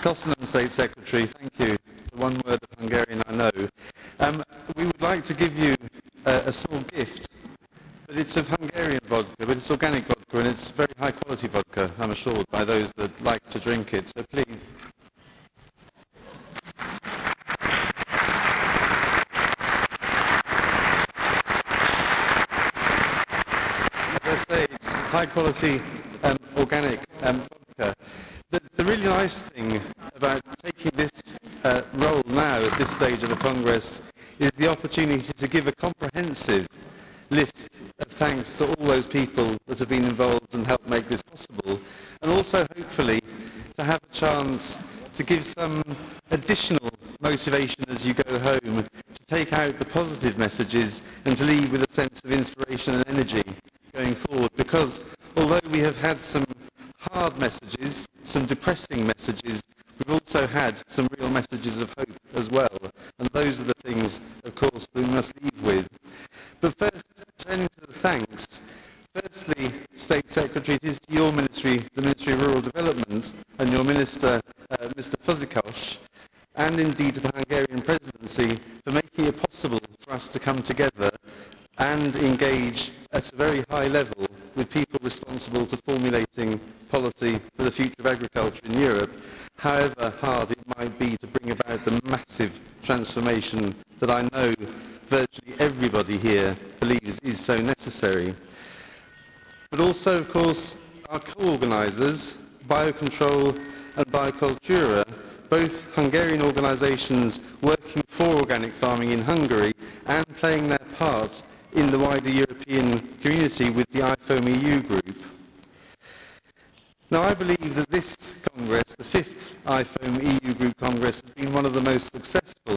Köszönöm, State Secretary, thank you. The one word of Hungarian I know. We would like to give you a small gift, but it's of Hungarian vodka, but it's organic vodka, and it's very high quality vodka, I'm assured, by those that like to drink it, so please. As I say, it's high quality organic vodka. The really nice thing about taking this role now at this stage of the Congress is the opportunity to give a comprehensive list of thanks to all those people that have been involved and helped make this possible, and also hopefully to have a chance to give some additional motivation as you go home, to take out the positive messages and to leave with a sense of inspiration and energy going forward, because although we have had some hard messages, some depressing messages, we've also had some real messages of hope as well, and those are the things, of course, that we must leave with. But first, turning to the thanks, firstly, State Secretary, it is to your ministry, the Ministry of Rural Development, and your Minister, Mr. Fazekas, and indeed to the Hungarian Presidency for making it possible for us to come together and engage at a very high level with people responsible to formulating policy for the future of agriculture in Europe, however hard it might be to bring about the massive transformation that I know virtually everybody here believes is so necessary. But also, of course, our co-organisers, Biocontrol and Biocultura, both Hungarian organisations working for organic farming in Hungary and playing their part in the wider European community with the IFOAM EU group. Now, I believe that this Congress, the 5th IFOAM EU Group Congress, has been one of the most successful,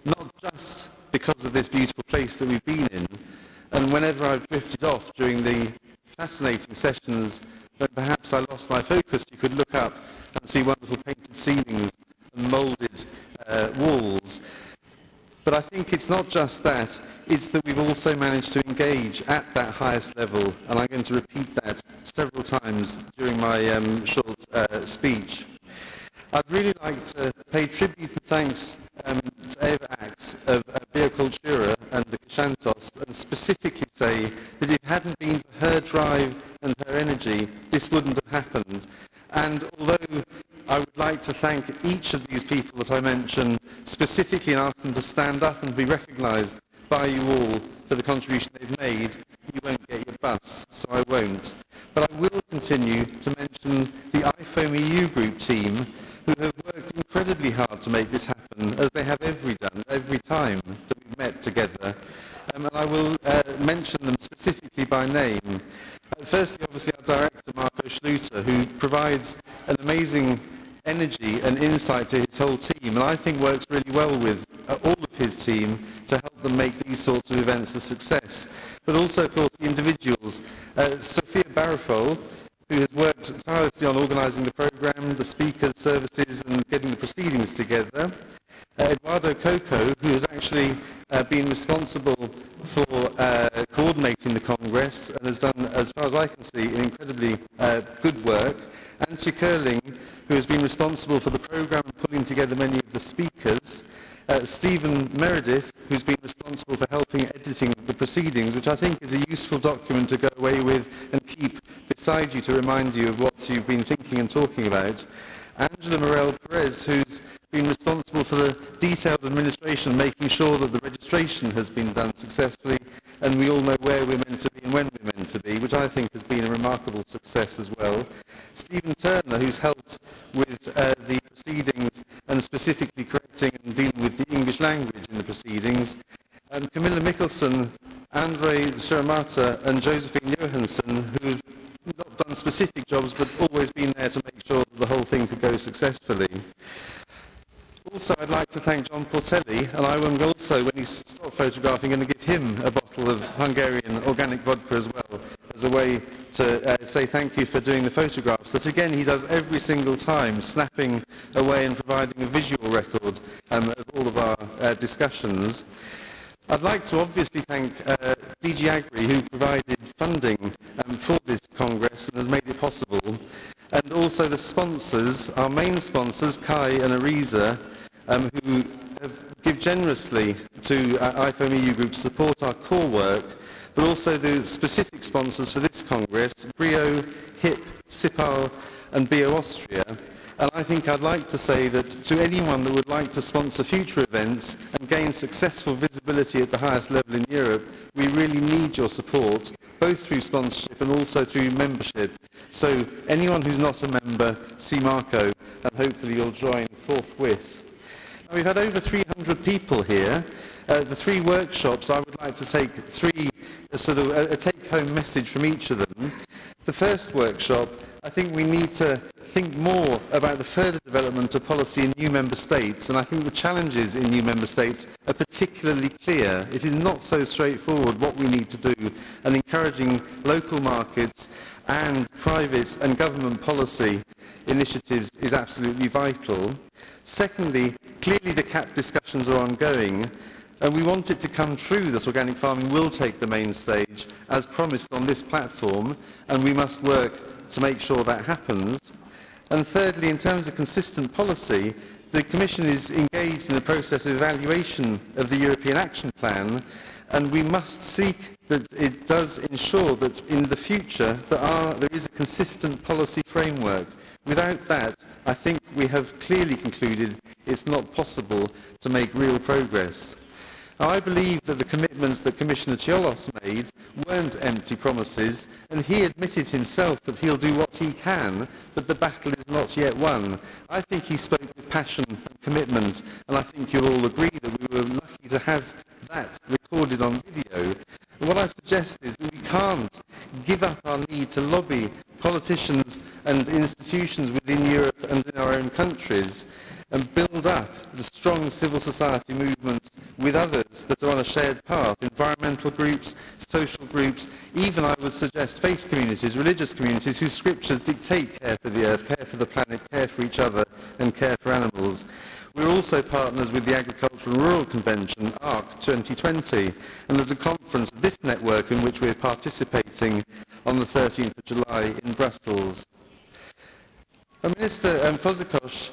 not just because of this beautiful place that we've been in, and whenever I've drifted off during the fascinating sessions when perhaps I lost my focus, you could look up and see wonderful painted ceilings and moulded walls. But I think it's not just that, it's that we've also managed to engage at that highest level, and I'm going to repeat that several times during my short speech. I'd really like to pay tribute and thanks to Eva Axe of Biocultura and the Kshantos, and specifically say that if it hadn't been for her drive and her energy, this wouldn't have happened. And although I would like to thank each of these people that I mentioned specifically and ask them to stand up and be recognised by you all for the contribution they've made, you won't get your bus, so I won't. But I will continue to mention the IFOAM EU group team, who have worked incredibly hard to make this happen, as they have every time that we've met together. And I will mention them specifically by name. Firstly, obviously, our director, Marco Schluter, who provides an amazing energy and insight to his whole team, and I think works really well with all of his team to help them make these sorts of events a success. But also, of course, the individuals. Sophia Barafol, who has worked tirelessly on organising the programme, the speakers, services, and getting the proceedings together. Eduardo Coco, who has actually been responsible for coordinating the Congress and has done, as far as I can see, an incredibly good work. Antje Curling, who has been responsible for the programme and pulling together many of the speakers. Stephen Meredith, who's been responsible for helping editing the proceedings, which I think is a useful document to go away with and keep beside you to remind you of what you've been thinking and talking about. Angela Morel Perez, who's been responsible for the detailed administration, making sure that the registration has been done successfully, and we all know where we're meant to be and when we're meant to be, which I think has been a remarkable success as well. Stephen Turner, who's helped with the proceedings and specifically correcting and dealing with the English language in the proceedings. And Camilla Mikkelsen, Andre Scheramata and Josephine Johansson, who've not done specific jobs but always been there to make sure that the whole thing could go successfully. Also, I'd like to thank John Portelli, and I will also, when he's stopped photographing, going to give him a bottle of Hungarian organic vodka as well, as a way to say thank you for doing the photographs, that again he does every single time, snapping away and providing a visual record of all of our discussions. I'd like to obviously thank DG Agri, who provided funding for this Congress and has made it possible. And also the sponsors, our main sponsors, Kai and Ariza, who give generously to IFOM EU Group to support our core work, but also the specific sponsors for this Congress, BRIO, HIP, SIPAL and BO Austria. And I think I'd like to say that to anyone that would like to sponsor future events and gain successful visibility at the highest level in Europe, we really need your support, both through sponsorship and also through membership. So anyone who's not a member, see Marco, and hopefully you'll join forthwith. Now, we've had over 300 people here. The three workshops, I would like to take a take-home message from each of them. The first workshop, I think we need to think more about the further development of policy in new member states, and I think the challenges in new member states are particularly clear. It is not so straightforward what we need to do, and encouraging local markets and private and government policy initiatives is absolutely vital. Secondly, clearly the CAP discussions are ongoing, and we want it to come true that organic farming will take the main stage, as promised on this platform, and we must work to make sure that happens. And thirdly, in terms of consistent policy, the Commission is engaged in a process of evaluation of the European Action Plan, and we must seek that it does ensure that in the future there is a consistent policy framework. Without that, I think we have clearly concluded it's not possible to make real progress. Now, I believe that the commitments that Commissioner Cioloş made weren't empty promises, and he admitted himself that he'll do what he can, but the battle is not yet won. I think he spoke with passion and commitment, and I think you'll all agree that we were lucky to have that recorded on video. And what I suggest is that we can't give up our need to lobby politicians and institutions within Europe and in our own countries, and build up the strong civil society movements with others that are on a shared path, environmental groups, social groups, even I would suggest faith communities, religious communities whose scriptures dictate care for the earth, care for the planet, care for each other and care for animals. We're also partners with the Agricultural and Rural Convention, ARC 2020, and there's a conference of this network in which we're participating on the 13th of July in Brussels. Minister Fazekas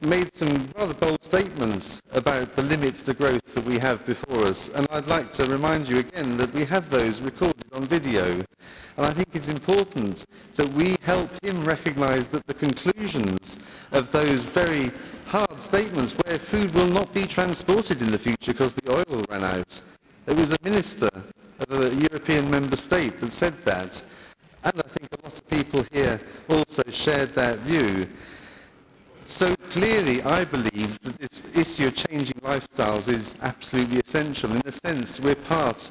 made some rather bold statements about the limits to growth that we have before us, and I'd like to remind you again that we have those recorded on video, and I think it's important that we help him recognise that the conclusions of those very hard statements, where food will not be transported in the future because the oil ran out. It was a minister of a European member state that said that, and I think a lot of people here also shared that view. So clearly, I believe that this issue of changing lifestyles is absolutely essential. In a sense, we're part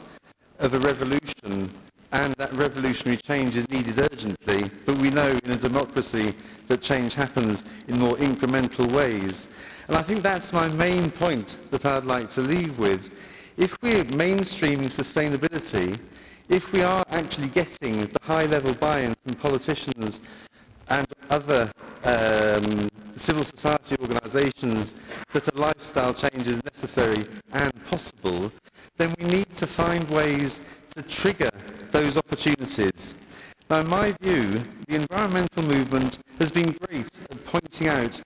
of a revolution, and that revolutionary change is needed urgently, but we know in a democracy that change happens in more incremental ways. And I think that's my main point that I'd like to leave with. If we're mainstreaming sustainability, if we are actually getting the high-level buy-in from politicians and other civil society organisations that a lifestyle change is necessary and possible, then we need to find ways to trigger those opportunities. Now, in my view, the environmental movement has been great at pointing out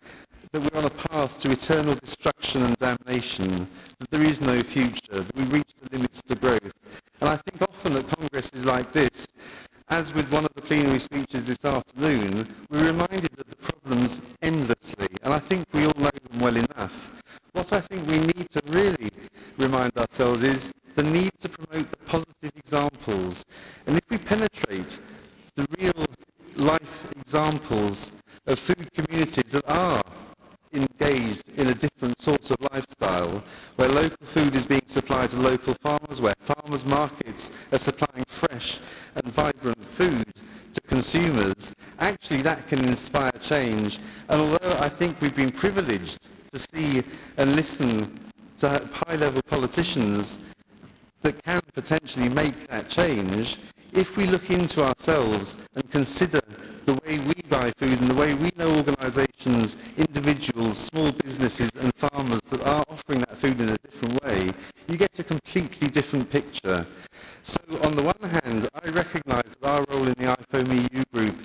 that we're on a path to eternal destruction and damnation, that there is no future, that we've reached the limits to growth. And I think often at congresses like this, as with one of the plenary speeches this afternoon, we're reminded of the problems endlessly, and I think we all know them well enough. What I think we need to really remind ourselves is the need to promote the positive examples. And if we penetrate the real life examples of food communities that are engaged in a different sort of lifestyle, where local food is being supplied to local farmers, where farmers' markets are supplying fresh and vibrant food to consumers, actually that can inspire change. And although I think we've been privileged to see and listen to high-level politicians that can potentially make that change, if we look into ourselves and consider the way we buy food and the way we know organisations, individuals, small businesses and farmers that are offering that food in a different way, you get a completely different picture. So on the one hand, I recognise that our role in the IFOM EU group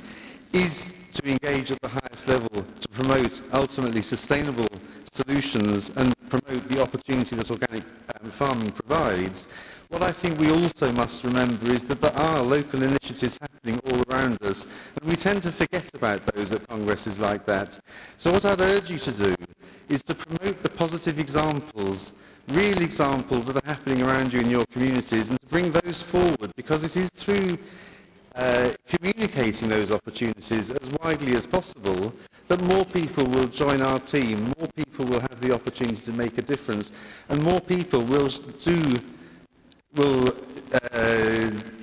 is to ultimately sustainable solutions and promote the opportunity that organic farming provides, what I think we also must remember is that there are local initiatives happening all around us, and we tend to forget about those at congresses like that. So what I'd urge you to do is to promote the positive examples, real examples that are happening around you in your communities, and to bring those forward, because it is through communicating those opportunities as widely as possible that more people will join our team, more people will have the opportunity to make a difference, and more people will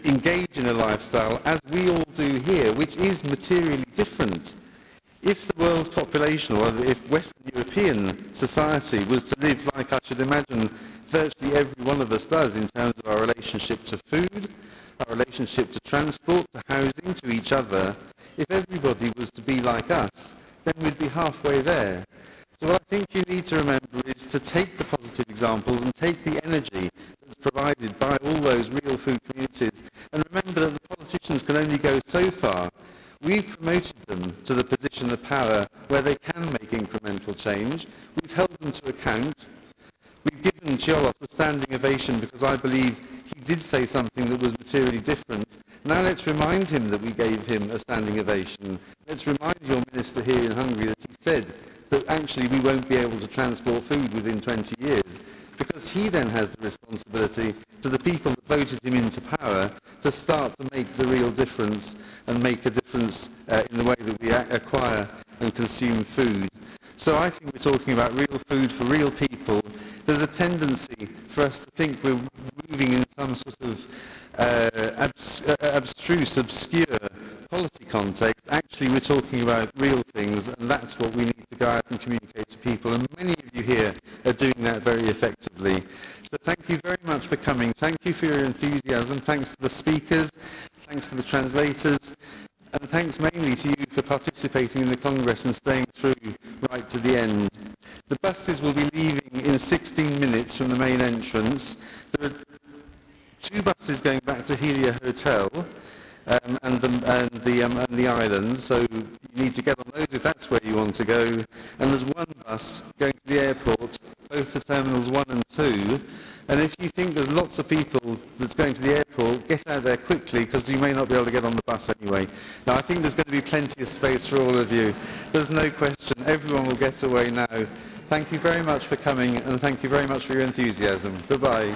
engage in a lifestyle, as we all do here, which is materially different. If the world's population, or if Western European society was to live like I should imagine virtually every one of us does in terms of our relationship to food, our relationship to transport, to housing, to each other, if everybody was to be like us, then we'd be halfway there. So what I think you need to remember is to take the positive examples and take the energy that's provided by all those real food communities, and remember that the politicians can only go so far. We've promoted them to the position of power where they can make incremental change. We've held them to account. We've given Ciolos a standing ovation because I believe he did say something that was materially different. Now let's remind him that we gave him a standing ovation. Let's remind your minister here in Hungary that he said that actually we won't be able to transport food within 20 years, because he then has the responsibility to the people that voted him into power to start to make the real difference and make a difference in the way that we acquire and consume food. So I think we're talking about real food for real people. There's a tendency for us to think we're moving in some sort of abstruse, obscure policy context. Actually, we're talking about real things, and that's what we need to go out and communicate to people. And many of you here are doing that very effectively. So thank you very much for coming. Thank you for your enthusiasm. Thanks to the speakers. Thanks to the translators. And thanks mainly to you for participating in the Congress and staying through right to the end. The buses will be leaving in 16 minutes from the main entrance. There are 2 buses going back to Helia Hotel and the island, so you need to get on those if that's where you want to go. And there's 1 bus going to the airport, both to terminals 1 and 2. And if you think there's lots of people that's going to the airport, get out there quickly, because you may not be able to get on the bus anyway. Now, I think there's going to be plenty of space for all of you. There's no question. Everyone will get away now. Thank you very much for coming, and thank you very much for your enthusiasm. Goodbye.